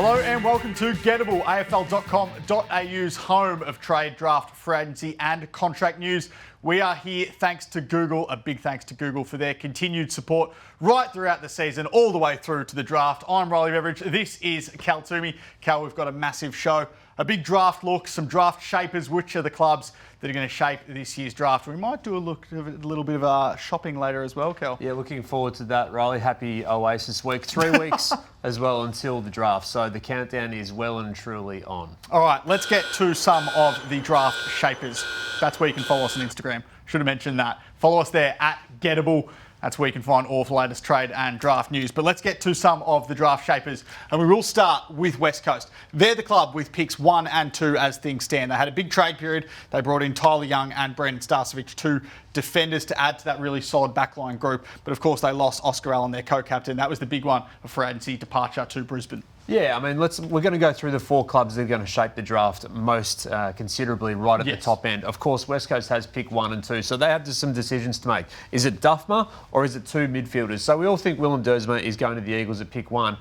Hello and welcome to Gettable, afl.com.au's home of trade, draft, free agency and contract news. We are here thanks to Google, a big thanks to Google for their continued support right throughout the season, all the way through to the draft. I'm Riley Beveridge, this is Cal Twomey. Cal, we've got a massive show, a big draft look, some draft shapers, which are the clubs that are going to shape this year's draft. We might do a little bit of shopping later as well, Cal. Yeah, looking forward to that, Riley. Happy Oasis week. 3 weeks as well until the draft. So the countdown is well and truly on. All right, let's get to some of the draft shapers. That's where you can follow us on Instagram. Should have mentioned that. Follow us there at Gettable. That's where you can find all the latest trade and draft news. But let's get to some of the draft shapers. And we will start with West Coast. They're the club with picks 1 and 2 as things stand. They had a big trade period. They brought in Tyler Young and Brendan Starcevic, 2 defenders to add to that really solid backline group. But of course, they lost Oscar Allen, their co-captain. That was the big one, a free agency departure to Brisbane. Yeah, I mean, we're going to go through the 4 clubs that are going to shape the draft most considerably right at the top end. Of course, West Coast has pick 1 and 2, so they have some decisions to make. Is it Duffma or is it 2 midfielders? So we all think Willem Dersma is going to the Eagles at pick 1.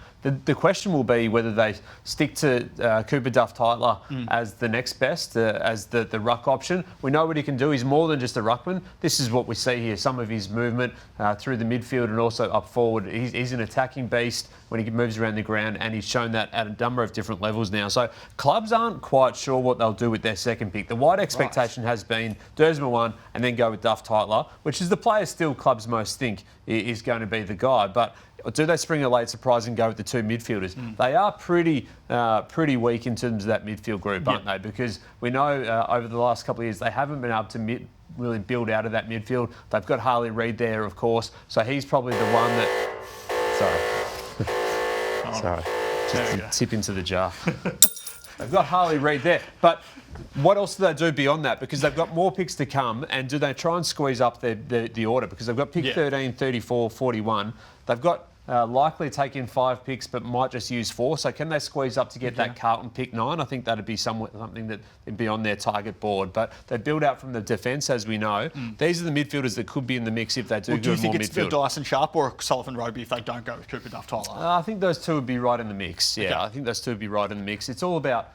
The question will be whether they stick to Cooper Duff-Tytler as the next best, as the ruck option. We know what he can do. He's more than just a ruckman. This is what we see here, some of his movement through the midfield and also up forward. He's an attacking beast when he moves around the ground, and he's shown that at a number of different levels now. So clubs aren't quite sure what they'll do with their second pick. The wide expectation has been Dersma 1 and then go with Duff-Tytler, which is the player still clubs most think is going to be the guy. But do they spring a late surprise and go with the 2 midfielders? They are pretty weak in terms of that midfield group, aren't they? Because we know over the last couple of years they haven't been able to really build out of that midfield. They've got Harley Reid there, of course, so he's probably the one that... Sorry. Just tip into the jar. They've got Harley Reid there. But what else do they do beyond that? Because they've got more picks to come, and do they try and squeeze up the order? Because they've got pick 13, 34, 41. They've got likely take in 5 picks, but might just use 4. So can they squeeze up to get that Carlton pick 9? I think that'd be something that would be on their target board. But they build out from the defence, as we know. These are the midfielders that could be in the mix if they do go more midfield. Do you think it's Dyson Sharp or Sullivan Roby if they don't go with Cooper Duff-Tyler? I think those 2 would be right in the mix. Yeah, okay. I think those 2 would be right in the mix. It's all about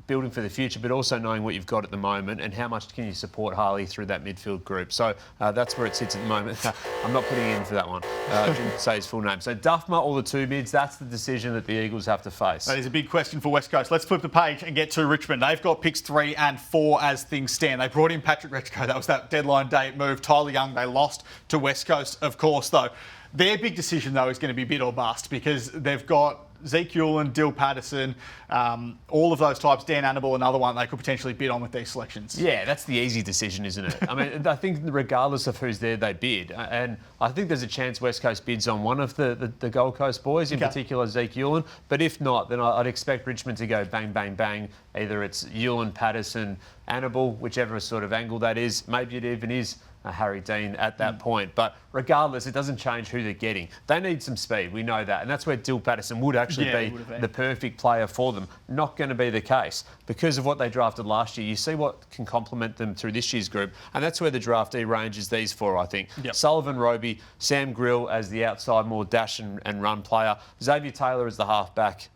building for the future, but also knowing what you've got at the moment and how much can you support Harley through that midfield group. So that's where it sits at the moment. I'm not putting in for that one. I didn't say his full name. So Duffma or the 2 mids, that's the decision that the Eagles have to face. That is a big question for West Coast. Let's flip the page and get to Richmond. They've got picks 3 and 4 as things stand. They brought in Patrick Retchko. That was that deadline day move. Tyler Young, they lost to West Coast, of course, though. Their big decision, though, is going to be bid or bust because they've got Zeke Hewlin, Dill Patterson, all of those types, Dan Annable, another one they could potentially bid on with these selections. Yeah, that's the easy decision, isn't it? I mean, I think regardless of who's there, they bid. And I think there's a chance West Coast bids on one of the Gold Coast boys, in particular Zeke Hewlin. But if not, then I'd expect Richmond to go bang, bang, bang. Either it's Hewlin, Patterson, Annable, whichever sort of angle that is. Maybe it even is Harry Dean at that point. But regardless, it doesn't change who they're getting. They need some speed, we know that. And that's where Dill Patterson would actually be the perfect player for them. Not going to be the case. Because of what they drafted last year, you see what can complement them through this year's group. And that's where the draftee ranges these 4, I think. Sullivan, Roby, Sam Grill as the outside, more dash and run player. Xavier Taylor as the halfback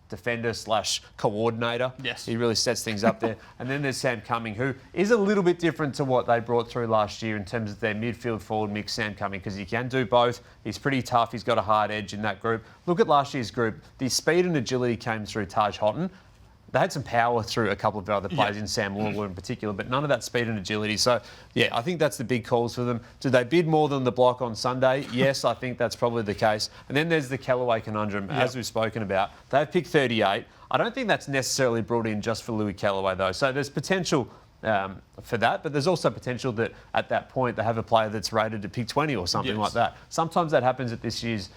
defender / coordinator. Yes. He really sets things up there. And then there's Sam Cumming, who is a little bit different to what they brought through last year in terms of their midfield forward mix, Sam Cumming, because he can do both. He's pretty tough. He's got a hard edge in that group. Look at last year's group. The speed and agility came through Taj Houghton. They had some power through a couple of other players in Sam Lawler in particular, but none of that speed and agility. So, yeah, I think that's the big calls for them. Do they bid more than the block on Sunday? Yes, I think that's probably the case. And then there's the Kellaway conundrum, as we've spoken about. They've picked 38. I don't think that's necessarily brought in just for Louis Kellaway, though. So there's potential for that, but there's also potential that at that point they have a player that's rated to pick 20 or something like that. Sometimes that happens at this year's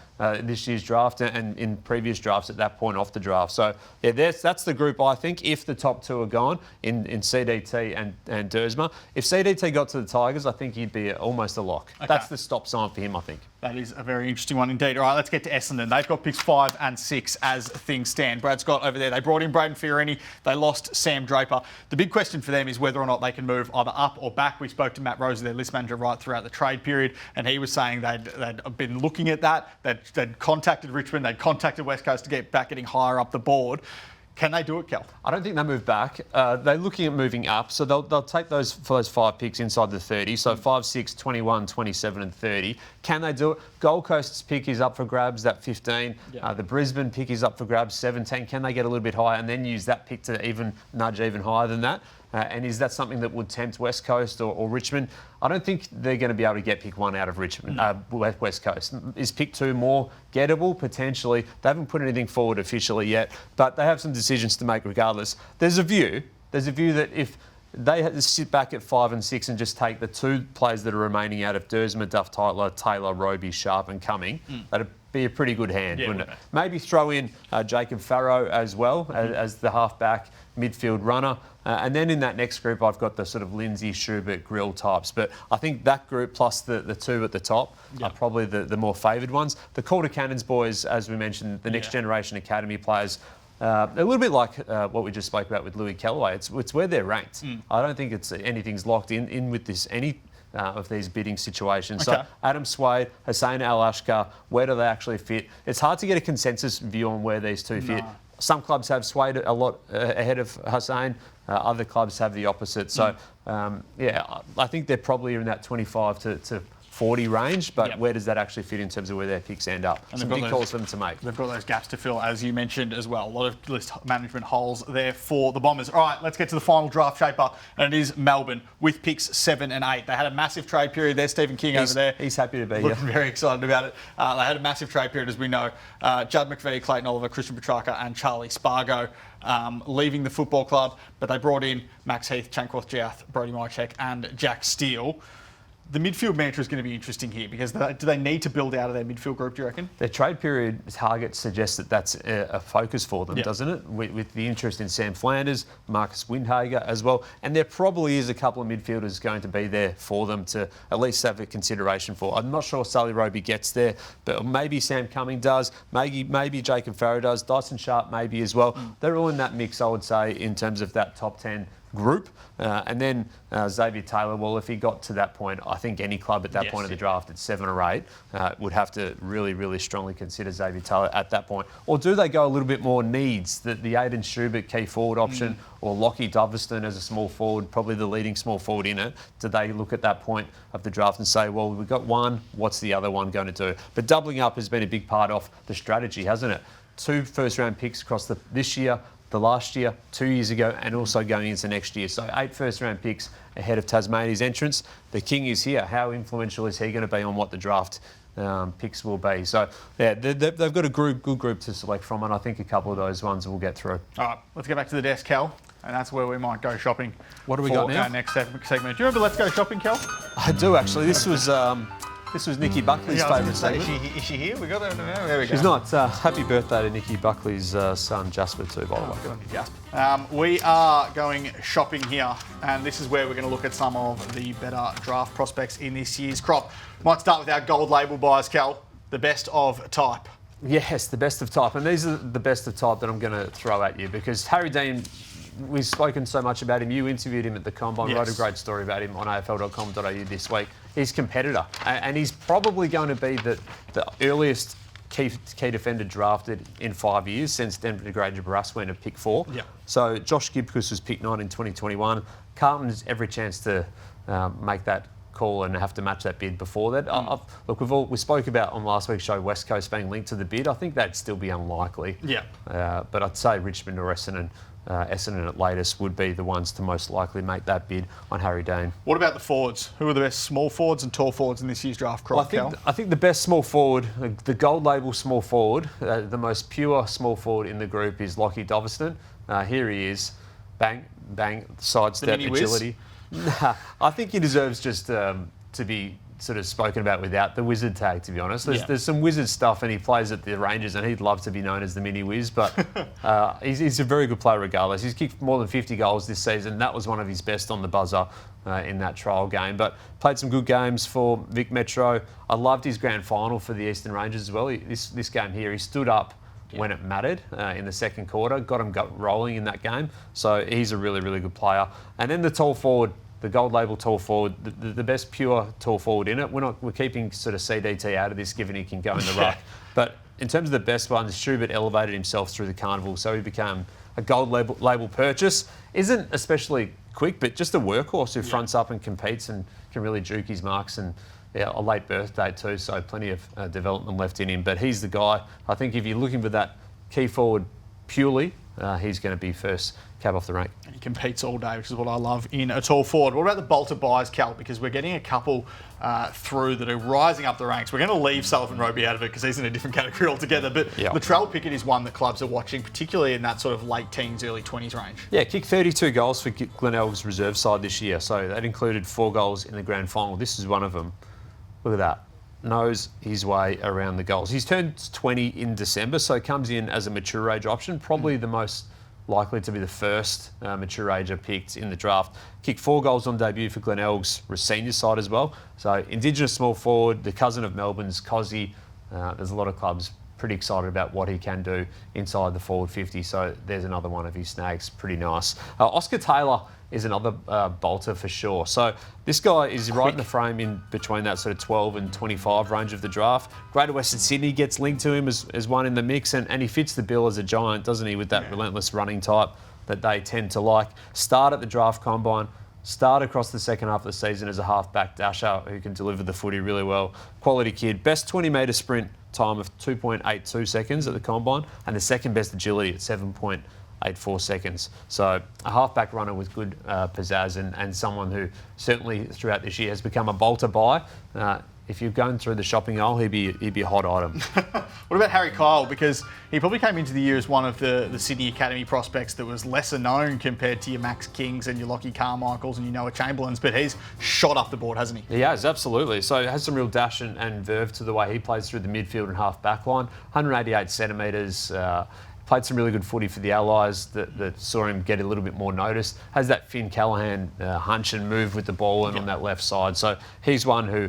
draft and in previous drafts at that point off the draft. So yeah, that's the group I think. If the top 2 are gone in CDT and Dersma, if CDT got to the Tigers, I think he'd be almost a lock. Okay. That's the stop sign for him, I think. That is a very interesting one indeed. All right, let's get to Essendon. They've got picks 5 and 6 as things stand. Brad Scott over there. They brought in Braden Fiorini. They lost Sam Draper. The big question for them is whether or not they can move either up or back. We spoke to Matt Rose, their list manager, right throughout the trade period, and he was saying they'd been looking at that. They'd they'd contacted Richmond, they'd contacted West Coast to get back getting higher up the board. Can they do it, Kel? I don't think they move back. They're looking at moving up, so they'll take those 5 picks inside the 30. So 5, 6, 21, 27 and 30. Can they do it? Gold Coast's pick is up for grabs, that 15. Yeah. The Brisbane pick is up for grabs, 17. Can they get a little bit higher and then use that pick to nudge even higher than that? And is that something that would tempt West Coast or Richmond? I don't think they're going to be able to get pick 1 out of Richmond, West Coast. Is pick 2 more gettable? Potentially. They haven't put anything forward officially yet, but they have some decisions to make regardless. There's a view that if they had to sit back at 5 and 6 and just take the 2 players that are remaining out of Dursma, Duff-Tytler, Taylor, Roby, Sharp and Cumming, that'd be a pretty good hand, wouldn't it? Maybe throw in Jacob Farrow as well as the halfback midfield runner. And then in that next group, I've got the sort of Lindsay, Schubert, Grill types. But I think that group plus the 2 at the top are probably the more favoured ones. The Calder Cannons boys, as we mentioned, the next generation academy players, a little bit like what we just spoke about with Louis Kellaway. It's where they're ranked. I don't think anything's locked in with this of these bidding situations. Okay. So Adam Swade, Hussein Al-Ashkar, where do they actually fit? It's hard to get a consensus view on where these 2 fit. Some clubs have Swade a lot ahead of Hussein. Other clubs have the opposite. So, I think they're probably in that 25 to 40 range, but where does that actually fit in terms of where their picks end up? And some big calls for them to make. They've got those gaps to fill, as you mentioned as well. A lot of list management holes there for the Bombers. All right, let's get to the final draft shaper, and it is Melbourne with picks 7 and 8. They had a massive trade period there. Stephen King over there. He's happy to be here. Looking very excited about it. They had a massive trade period, as we know. Judd McVie, Clayton Oliver, Christian Petrarca and Charlie Spargo leaving the football club, but they brought in Max Heath, Chanquoth Jiath, Brody Mychek and Jack Steele. The midfield mantra is going to be interesting here because do they need to build out of their midfield group, do you reckon? Their trade period target suggests that that's a focus for them, doesn't it? With the interest in Sam Flanders, Marcus Windhager as well. And there probably is a couple of midfielders going to be there for them to at least have a consideration for. I'm not sure Sully Roby gets there, but maybe Sam Cumming does, maybe Jacob Farrow does, Dyson Sharp maybe as well. They're all in that mix, I would say, in terms of that top 10 group. And then Xavier Taylor, well, if he got to that point, I think any club at that point of the draft at 7 or 8 would have to really, really strongly consider Xavier Taylor at that point. Or do they go a little bit more needs, the Aidan Schubert key forward option, or Lockie Doverston as a small forward, probably the leading small forward in it? Do they look at that point of the draft and say, well, we've got one, what's the other one going to do? But doubling up has been a big part of the strategy, hasn't it? 2 first-round picks across this year, the last year, 2 years ago, and also going into next year. So 8 first-round picks ahead of Tasmania's entrance. The King is here. How influential is he going to be on what the draft picks will be? So, they've got a good group to select from, and I think a couple of those ones will get through. All right, let's get back to the desk, Kel, and that's where we might go shopping. What do we got now? Our next segment. Do you remember Let's Go Shopping, Kel? I do, actually. This was Nikki Buckley's favourite segment. Is she here? We got her now. There we go. She's not. Happy birthday to Nikki Buckley's son, Jasper, too, by the way. Good on you, Jasper. We are going shopping here, and this is where we're going to look at some of the better draft prospects in this year's crop. Might start with our gold label buyers, Cal. The best of type. Yes, the best of type. And these are the best of type that I'm going to throw at you because Harry Dean, we've spoken so much about him. You interviewed him at the Combine, wrote a great story about him on afl.com.au this week. He's a competitor, and he's probably going to be the earliest key defender drafted in 5 years since Denver DeGranger Barras went at pick 4. Yeah. So Josh Gibcus was pick 9 in 2021. Carlton has every chance to make that call and have to match that bid before that. Look, we spoke about on last week's show West Coast being linked to the bid. I think that'd still be unlikely. Yeah. But I'd say Richmond or Essendon at latest would be the ones to most likely make that bid on Harry Dean. What about the forwards? Who are the best small forwards and tall forwards in this year's draft crop, I think the best small forward, the gold label small forward, the most pure small forward in the group is Lockie Doverston. Here he is. Bang, bang, sidestep, agility. I think he deserves just to be sort of spoken about without the wizard tag, to be honest. There's some wizard stuff, and he plays at the Rangers, and he'd love to be known as the mini whiz, but he's a very good player regardless. He's kicked more than 50 goals this season. That was one of his best on the buzzer in that trial game, but played some good games for Vic Metro. I loved his grand final for the Eastern Rangers as well. This game here, he stood up when it mattered in the second quarter, got him rolling in that game. So he's a really, really good player. And then the tall forward, the gold label tall forward, the best pure tall forward in it. We're keeping sort of CDT out of this, given he can go in the ruck. But in terms of the best ones, Schubert elevated himself through the carnival, so he became a gold label purchase. Isn't especially quick, but just a workhorse who fronts up and competes and can really juke his marks, and a late birthday too, so plenty of development left in him. But he's the guy. I think if you're looking for that key forward purely, he's going to be first cab off the rank. And he competes all day, which is what I love in a tall forward. What about the bolter buys, Cal? Because we're getting a couple through that are rising up the ranks. We're going to leave Sullivan Roby out of it because he's in a different category altogether. But Latrell Pickett is one that clubs are watching, particularly in that sort of late teens, early 20s range. Yeah, kicked 32 goals for Glenelg's reserve side this year. So that included 4 goals in the grand final. This is one of them. Look at that. Knows his way around the goals. He's turned 20 in December, so comes in as a mature age option, probably the most likely to be the first mature ager picked in the draft. Kicked 4 goals on debut for Glenelg's senior side as well. So Indigenous small forward, the cousin of Melbourne's Cozzy. There's a lot of clubs pretty excited about what he can do inside the forward 50. So there's another one of his snags. Pretty nice. Oscar Taylor is another bolter for sure. So this guy is right in the frame in between that sort of 12 and 25 range of the draft. Greater Western Sydney gets linked to him as one in the mix, and he fits the bill as a giant, doesn't he, with that relentless running type that they tend to like. Start at the draft combine, start across the second half of the season as a half-back dasher who can deliver the footy really well. Quality kid. Best 20-metre sprint time of 2.82 seconds at the combine, and the second best agility at 7.84 seconds. So a half-back runner with good pizzazz, and someone who certainly throughout this year has become a bolter buy. If you're going through the shopping aisle, he'd be a hot item. What about Harry Kyle? Because he probably came into the year as one of the Sydney Academy prospects that was lesser known compared to your Max Kings and your Lockie Carmichaels and your Noah Chamberlains, but he's shot up the board, hasn't he? He has, absolutely. So he has some real dash and verve to the way he plays through the midfield and half-back line. 188 centimetres. Played some really good footy for the Allies that saw him get a little bit more notice. Has that Finn Callahan hunch and move with the ball and on that left side. So he's one who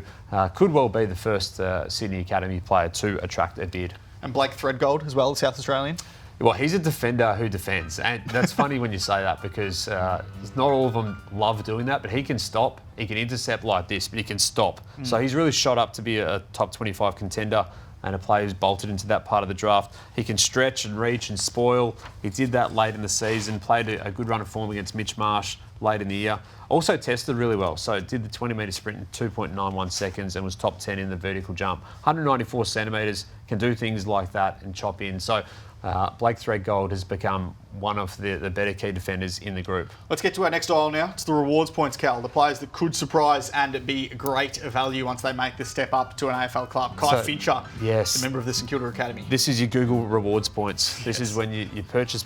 could well be the first Sydney Academy player to attract a bid. And Blake Threadgold as well, South Australian? Well, he's a defender who defends. And that's funny when you say that, because not all of them love doing that, but he can stop. He can intercept like this, but he can stop. So he's really shot up to be a top 25 contender and a player who's bolted into that part of the draft. He can stretch and reach and spoil. He did that late in the season, played a good run of form against Mitch Marsh late in the year. Also tested really well, so did the 20-metre sprint in 2.91 seconds and was top 10 in the vertical jump. 194 centimetres, can do things like that and chop in. So Blake Threadgold has become one of the better key defenders in the group. Let's get to our next aisle now. It's the rewards points, Cal. The players that could surprise and be great value once they make the step up to an AFL club. Kai Fincher, yes, the member of the St Kilda Academy. This is your Google rewards points. Yes. This is when you purchase,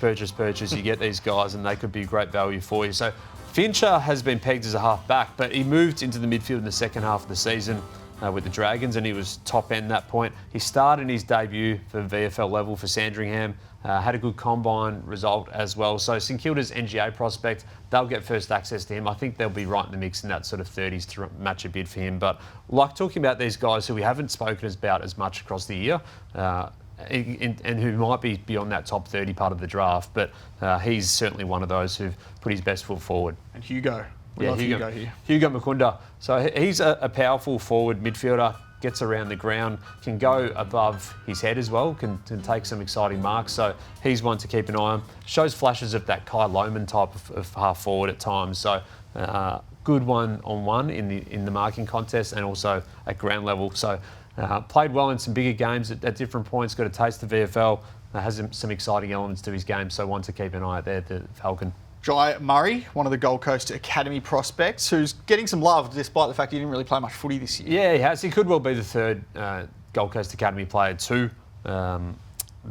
you get these guys and they could be great value for you. So Fincher has been pegged as a half-back, but he moved into the midfield in the second half of the season with the Dragons, and he was top end that point. He started his debut for VFL level for Sandringham, had a good combine result as well. So St Kilda's NGA prospect, they'll get first access to him. I think they'll be right in the mix in that sort of 30s to match a bid for him. But like talking about these guys who we haven't spoken about as much across the year, and who might be beyond that top 30 part of the draft, but he's certainly one of those who've put his best foot forward. And Hugo. Hugo here. Hugo Mukunda. So he's a powerful forward midfielder, gets around the ground, can go above his head as well, can take some exciting marks. So he's one to keep an eye on. Shows flashes of that Kai Lohmann type of half forward at times. So good one-on-one in the marking contest and also at ground level. So played well in some bigger games at different points, got a taste of VFL, has some exciting elements to his game. So one to keep an eye out there, the Falcon. Jai Murray, one of the Gold Coast Academy prospects, who's getting some love despite the fact he didn't really play much footy this year. Yeah, he has. He could well be the third Gold Coast Academy player to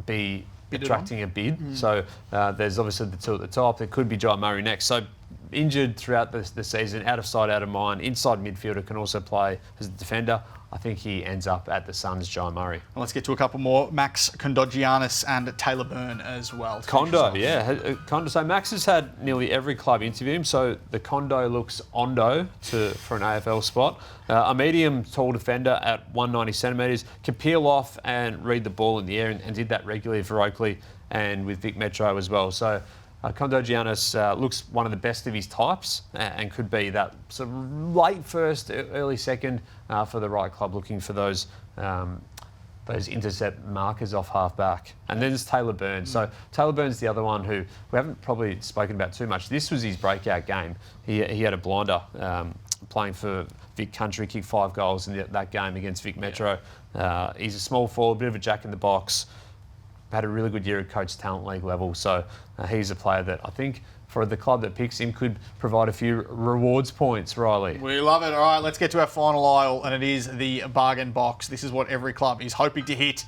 be attracting a bid. So there's obviously the two at the top. There could be Jai Murray next. So injured throughout the season, out of sight, out of mind. Inside midfielder, can also play as a defender. I think he ends up at the Suns, Jai Murray. Well, let's get to a couple more. Max Kondogiannis and Taylor Byrne as well. Kondo, yeah. Kondo. So Max has had nearly every club interview him, so the Kondo looks ondo for an AFL spot. A medium tall defender at 190 centimetres, can peel off and read the ball in the air and did that regularly for Oakley and with Vic Metro as well. So Kondogiannis looks one of the best of his types and could be that sort of late first, early second for the right club, looking for those intercept markers off half-back. And then there's Taylor Burns. So Taylor Burns, the other one who we haven't probably spoken about too much. This was his breakout game. He had a blinder playing for Vic Country, kicked 5 goals in that game against Vic Metro. He's a small forward, bit of a jack in the box. Had a really good year at Coach Talent League level. So he's a player that I think for the club that picks him could provide a few rewards points, Riley. We love it. All right, let's get to our final aisle, and it is the bargain box. This is what every club is hoping to hit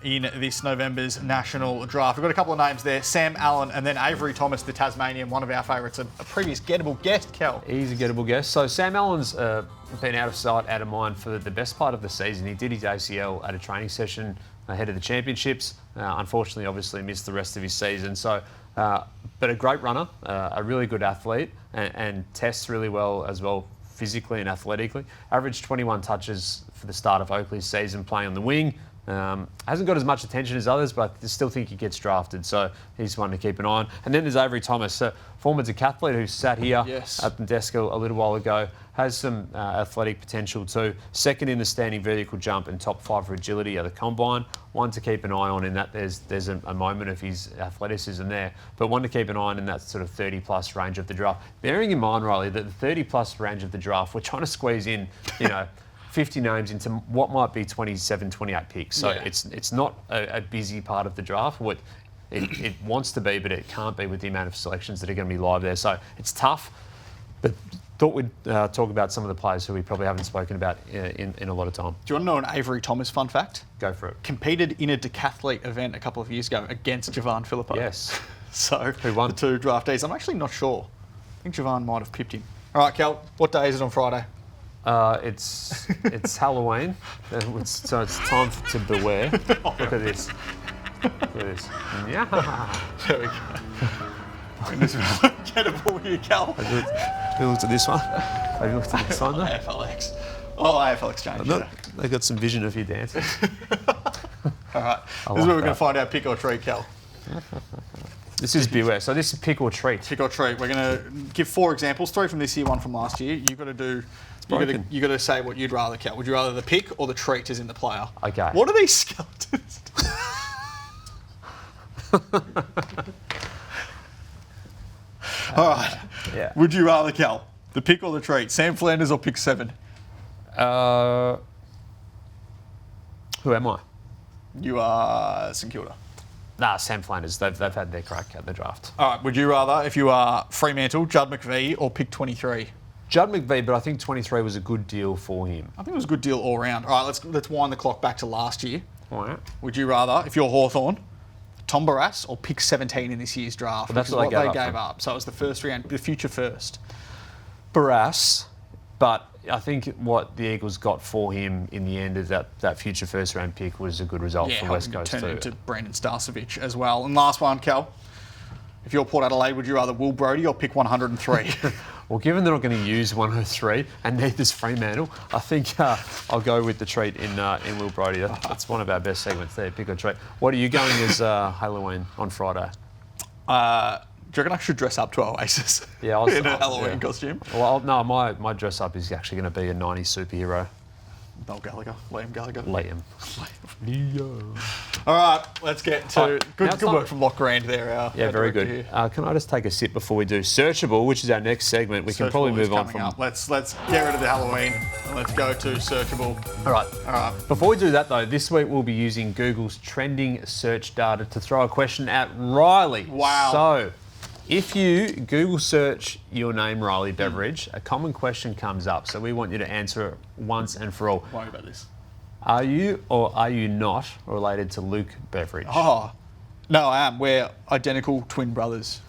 in this November's national draft. We've got a couple of names there, Sam Allen and then Avery Thomas, the Tasmanian, one of our favourites, a previous Gettable guest, Cal. He's a Gettable guest. So Sam Allen's been out of sight, out of mind for the best part of the season. He did his ACL at a training session ahead of the championships. Unfortunately, obviously missed the rest of his season. So, but a great runner, a really good athlete, and tests really well as well, physically and athletically. Averaged 21 touches for the start of Oakley's season, playing on the wing. Hasn't got as much attention as others, but I still think he gets drafted, so he's one to keep an eye on. And then there's Avery Thomas, former decathlete who sat here at the desk a little while ago, has some athletic potential too. Second in the standing vertical jump and top 5 for agility at the combine. One to keep an eye on in that there's a moment of his athleticism there, but one to keep an eye on in that sort of 30-plus range of the draft. Bearing in mind, Riley, that the 30-plus range of the draft, we're trying to squeeze in, 50 names into what might be 27, 28 picks. So it's not a busy part of the draft. What it wants to be, but it can't be with the amount of selections that are going to be live there. So it's tough, but thought we'd talk about some of the players who we probably haven't spoken about in a lot of time. Do you want to know an Avery Thomas fun fact? Go for it. Competed in a decathlete event a couple of years ago against Javan Philippou. Yes. So who won? The 2 draftees. I'm actually not sure. I think Javan might have pipped him. All right, Cal, what day is it on Friday? It's Halloween, so it's time to beware. Look at this. Look at this. Yeah. There we go. Gettable here, Cal. Have you looked at this one? Have you looked at this one, though? AFLX. Oh, AFL Exchange. They got some vision of you dancing. All right. This is where we're going to find out pick or treat, Cal. This is beware. So this is pick or treat. Pick or treat. We're going to give 4 examples, 3 from this year, 1 from last year. You've got to do. You got to say what you'd rather, Cal. Would you rather the pick or the treat as in the player? Okay. What are these skeletons? All right. Yeah. Would you rather, Cal, the pick or the treat? Sam Flanders or pick 7? Who am I? You are St Kilda. Nah, Sam Flanders. They've had their crack at the draft. All right. Would you rather, if you are Fremantle, Judd McVie or pick 23? Judd McVie, but I think 23 was a good deal for him. I think it was a good deal all round. All right, let's wind the clock back to last year. All right. Would you rather, if you're Hawthorn, Tom Barrass or pick 17 in this year's draft? Well, that's what what they gave from. up. So it was the first round, the future first. Barrass, but I think what the Eagles got for him in the end is that future first round pick was a good result for West Coast too. Turned into Brandon Starcevic as well. And last one, Cal. If you're Port Adelaide, would you rather Will Brodie or pick 103? Well, given they're not going to use 103 and neither's Fremantle, I think I'll go with the treat in Will Brodie. That's one of our best segments there, pick or treat. What are you going as Halloween on Friday? Do you reckon I should dress up to Oasis in a Halloween costume? Well, no, my dress up is actually going to be a 90s superhero. Noel Gallagher, Liam Gallagher. Liam. All right, let's get to good work from Lock Grand there. Very good. Can I just take a sip before we do Searchable, which is our next segment? We can probably move on from. Let's get rid of the Halloween and let's go to Searchable. All right. Before we do that though, this week we'll be using Google's trending search data to throw a question at Riley. Wow. So, if you Google search your name, Riley Beveridge, a common question comes up. So we want you to answer it once and for all. Don't worry about this. Are you or are you not related to Luke Beveridge? Oh, no, I am. We're identical twin brothers.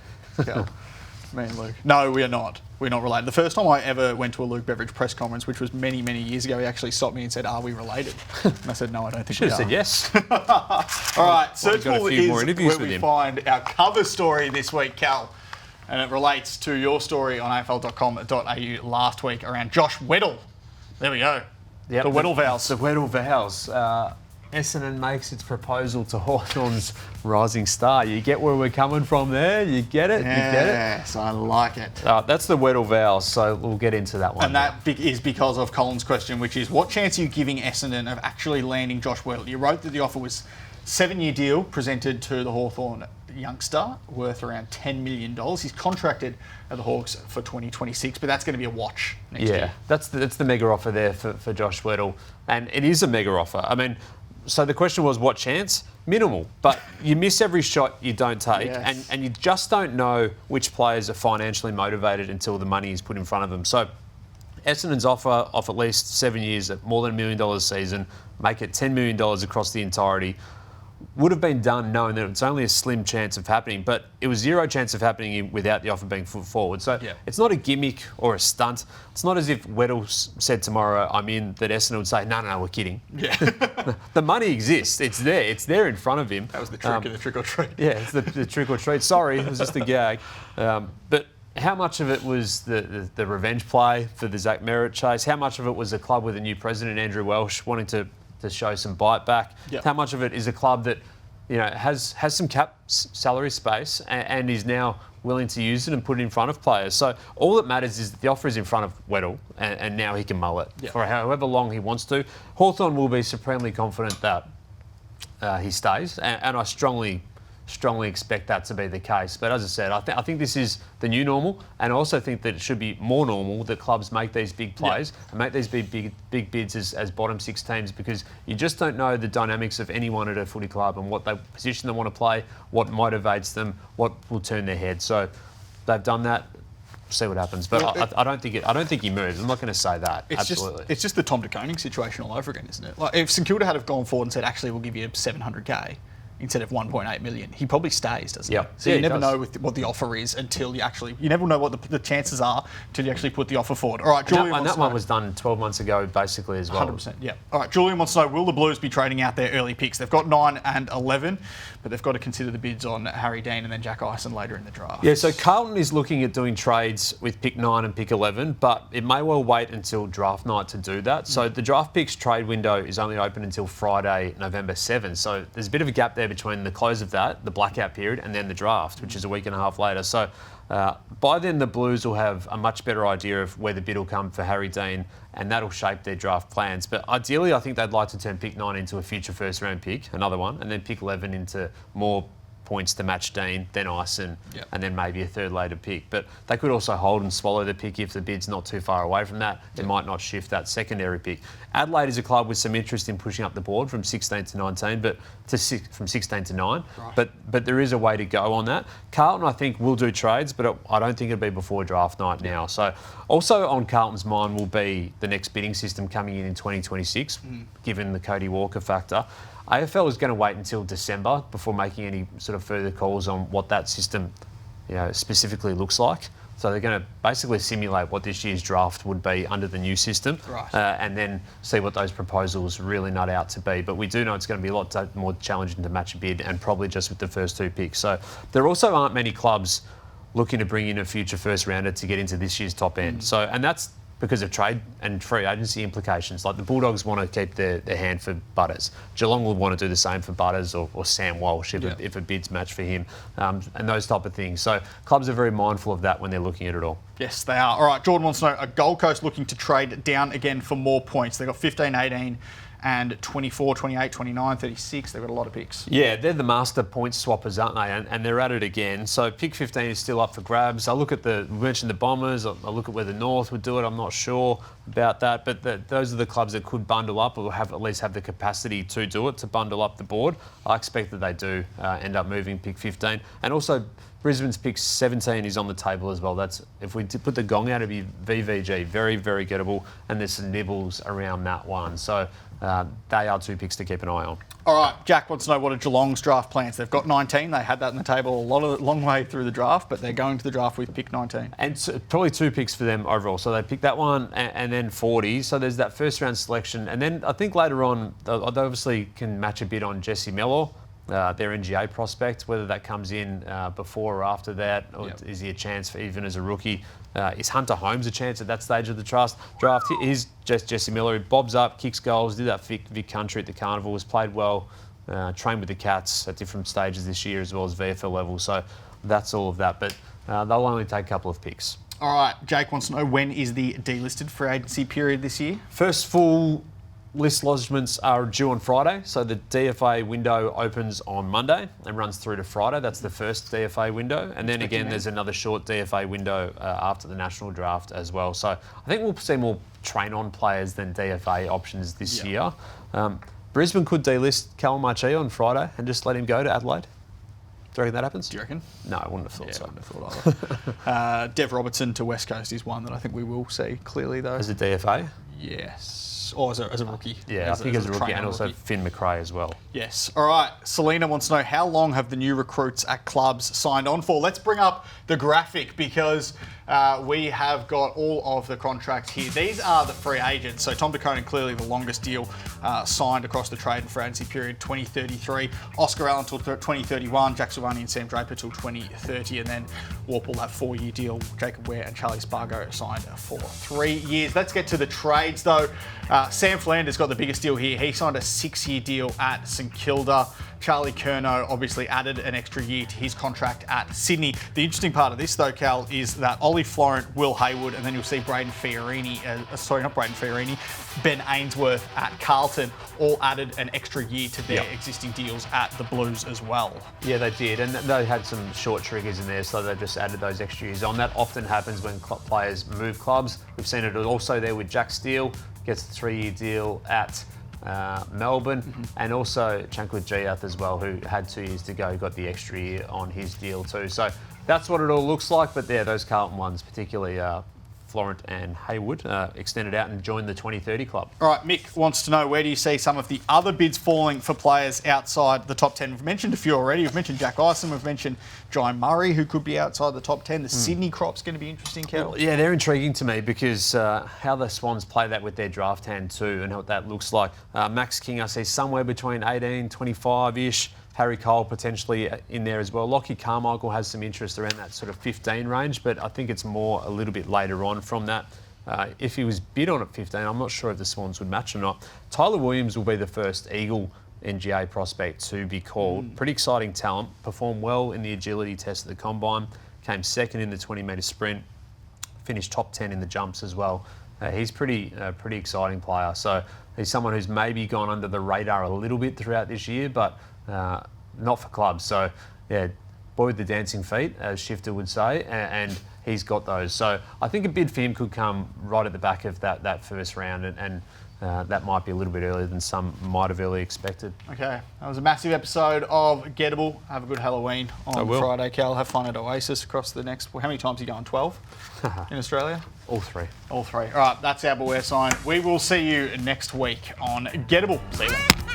Me and Luke. No, we are not. We're not related. The first time I ever went to a Luke Beveridge press conference, which was many, many years ago, he actually stopped me and said, "Are we related?" And I said, "No, I don't think we are." Should have said yes. All right, Searchable is where we find our cover story this week, Cal. And it relates to your story on afl.com.au last week around Josh Weddle. There we go. Yep, the Weddle vows. The Weddle vows. Essendon makes its proposal to Hawthorn's rising star. You get where we're coming from there? You get it? Yes, You get it? Yes, I like it. That's the Weddle vows, so we'll get into that one. And that is because of Colin's question, which is, what chance are you giving Essendon of actually landing Josh Weddle? You wrote that the offer was 7-year deal presented to the Hawthorn youngster, worth around $10 million. He's contracted at the Hawks for 2026, but that's going to be a watch next year. That's the mega offer there for Josh Weddle. And it is a mega offer. I mean, so the question was, what chance? Minimal. But you miss every shot you don't take. Yes. And you just don't know which players are financially motivated until the money is put in front of them. So Essendon's offer of at least 7 years at more than $1 million a season, make it $10 million across the entirety, would have been done knowing that it's only a slim chance of happening, but it was zero chance of happening without the offer being put forward. So it's not a gimmick or a stunt. It's not as if Weddle said tomorrow, I'm in, that Essendon would say, no, we're kidding. Yeah. The money exists. It's there. It's there in front of him. That was the trick of the trick or treat. Yeah, it's the trick or treat. Sorry, it was just a gag. But how much of it was the revenge play for the Zach Merritt chase? How much of it was a club with a new president, Andrew Welsh, wanting to show some bite back? Yep. How much of it is a club that has some cap salary space and is now willing to use it and put it in front of players? So all that matters is that the offer is in front of Weddle and now he can mull it for however long he wants to. Hawthorn will be supremely confident that he stays, and I strongly expect that to be the case. But as I said, I think this is the new normal, and I also think that it should be more normal that clubs make these big plays and make these big bids as bottom six teams, because you just don't know the dynamics of anyone at a footy club and what position they want to play, what motivates them, what will turn their head. So they've done that. See what happens, but I don't think he moves. I'm not going to say that. Absolutely, it's just the Tom De Koning situation all over again, isn't it? Like, if St Kilda had have gone forward and said, actually, we'll give you $700K instead of 1.8 million, he probably stays, doesn't he? So you never know what the offer is until you never know what the chances are until you actually put the offer forward. All right, Julian. And that one was done 12 months ago, basically, as well. 100%, yeah. All right, Julian wants to know, will the Blues be trading out their early picks? They've got 9 and 11, but they've got to consider the bids on Harry Dean and then Jack Ison later in the draft. Yeah, so Carlton is looking at doing trades with pick 9 and pick 11, but it may well wait until draft night to do that. So the draft picks trade window is only open until Friday, November 7. So there's a bit of a gap there between the close of that, the blackout period, and then the draft, which is a week and a half later. So by then the Blues will have a much better idea of where the bid will come for Harry Dean, and that'll shape their draft plans. But ideally, I think they'd like to turn pick 9 into a future first round pick, another one, and then pick 11 into more points to match Dean, then Ison, and then maybe a third later pick. But they could also hold and swallow the pick if the bid's not too far away from that. They might not shift that secondary pick. Adelaide is a club with some interest in pushing up the board from 16 to 19, from 16 to 9. Right. But there is a way to go on that. Carlton, I think, will do trades, but I don't think it'll be before draft night now. So also on Carlton's mind will be the next bidding system coming in 2026, given the Cody Walker factor. AFL is going to wait until December before making any sort of further calls on what that system, specifically looks like. So they're going to basically simulate what this year's draft would be under the new system, and then see what those proposals really nut out to be. But we do know it's going to be a lot more challenging to match a bid, and probably just with the first 2 picks. So there also aren't many clubs looking to bring in a future first rounder to get into this year's top end. So, and that's because of trade and free agency implications. Like the Bulldogs want to keep their hand for Butters. Geelong will want to do the same for Butters or Sam Walsh if a bid's match for him, and those type of things. So clubs are very mindful of that when they're looking at it all. Yes, they are. All right, Jordan wants to know, are Gold Coast looking to trade down again for more points? They've got 15, 18 and 24, 28, 29, 36. They've got a lot of picks. Yeah, they're the master point swappers, aren't they? And they're at it again. So pick 15 is still up for grabs. I look at we mentioned the Bombers. I look at where the North would do it. I'm not sure about that. But those are the clubs that could bundle up or at least have the capacity to do it, to bundle up the board. I expect that they do end up moving pick 15. And also Brisbane's pick 17 is on the table as well. That's, if we put the gong out, it'd be VVG, very, very gettable. And there's some nibbles around that one. So they are 2 picks to keep an eye on. All right, Jack wants to know what are Geelong's draft plans. They've got 19. They had that on the table long way through the draft, but they're going to the draft with pick 19. And so probably 2 picks for them overall. So they picked that one and then 40. So there's that first round selection. And then I think later on, they obviously can match a bid on Jesse Mellor their NGA prospect, whether that comes in before or after that, or is he a chance for even as a rookie? Is Hunter Holmes a chance at that stage of the draft? Here's Jesse Miller, who bobs up, kicks goals, did that Vic Country at the Carnival, has played well, trained with the Cats at different stages this year as well as VFL level. So that's all of that. But they'll only take a couple of picks. All right, Jake wants to know, when is the delisted free agency period this year? First full list lodgements are due on Friday. So the DFA window opens on Monday and runs through to Friday. That's the first DFA window. And then again, there's another short DFA window after the national draft as well. So I think we'll see more train-on players than DFA options this year. Brisbane could delist Callum Archie on Friday and just let him go to Adelaide. Do you reckon that happens? Do you reckon? No, I wouldn't have thought so. I wouldn't have thought either. Dev Robertson to West Coast is one that I think we will see clearly, though. As a DFA? Yes. Or as a rookie. Yeah, I think as a rookie, and also Finn McRae as well. Yes. All right. Selena wants to know, how long have the new recruits at clubs signed on for? Let's bring up the graphic, because we have got all of the contracts here. These are the free agents. So Tom DeConing, clearly the longest deal signed across the trade and free agency period, 2033. Oscar Allen till 2031. Jack Silvani and Sam Draper till 2030. And then Warp will have 4-year deal. Jacob Ware and Charlie Spargo signed for 3 years. Let's get to the trades, though. Sam Flanders got the biggest deal here. He signed a 6-year deal at St Kilda. Charlie Curnow obviously added an extra year to his contract at Sydney. The interesting part of this, though, Cal, is that Ollie Florent, Will Haywood, and then you'll see Ben Ainsworth at Carlton all added an extra year to their existing deals at the Blues as well. Yeah, they did, and they had some short triggers in there, so they just added those extra years on. That often happens when players move clubs. We've seen it also there with Jack Steele, gets the 3-year deal at Melbourne, and also Chankwood Giath as well, who had 2 years to go, got the extra year on his deal too. So that's what it all looks like. But yeah, those Carlton ones, particularly Florent and Haywood, extended out and joined the 2030 club. All right, Mick wants to know, where do you see some of the other bids falling for players outside the top 10? We've mentioned a few already. We've mentioned Jack Ison. We've mentioned Jai Murray, who could be outside the top 10. The Sydney crop's going to be interesting, Kel. Yeah, they're intriguing to me because how the Swans play that with their draft hand too, and what that looks like. Max King, I see somewhere between 18, 25-ish. Harry Cole potentially in there as well. Lockie Carmichael has some interest around that sort of 15 range, but I think it's more a little bit later on from that. If he was bid on at 15, I'm not sure if the Swans would match or not. Tyler Williams will be the first Eagle NGA prospect to be called. Pretty exciting talent. Performed well in the agility test at the Combine. Came second in the 20-metre sprint. Finished top 10 in the jumps as well. He's pretty exciting player. So he's someone who's maybe gone under the radar a little bit throughout this year, but not for clubs. So, yeah, boy with the dancing feet, as Shifter would say, and he's got those. So I think a bid for him could come right at the back of that first round, and that might be a little bit earlier than some might have early expected. Okay, that was a massive episode of Gettable. Have a good Halloween on Friday, Cal. Have fun at Oasis across the next... How many times are you going? 12 in Australia? All three. All three. All right, that's our Beware sign. We will see you next week on Gettable. See you then.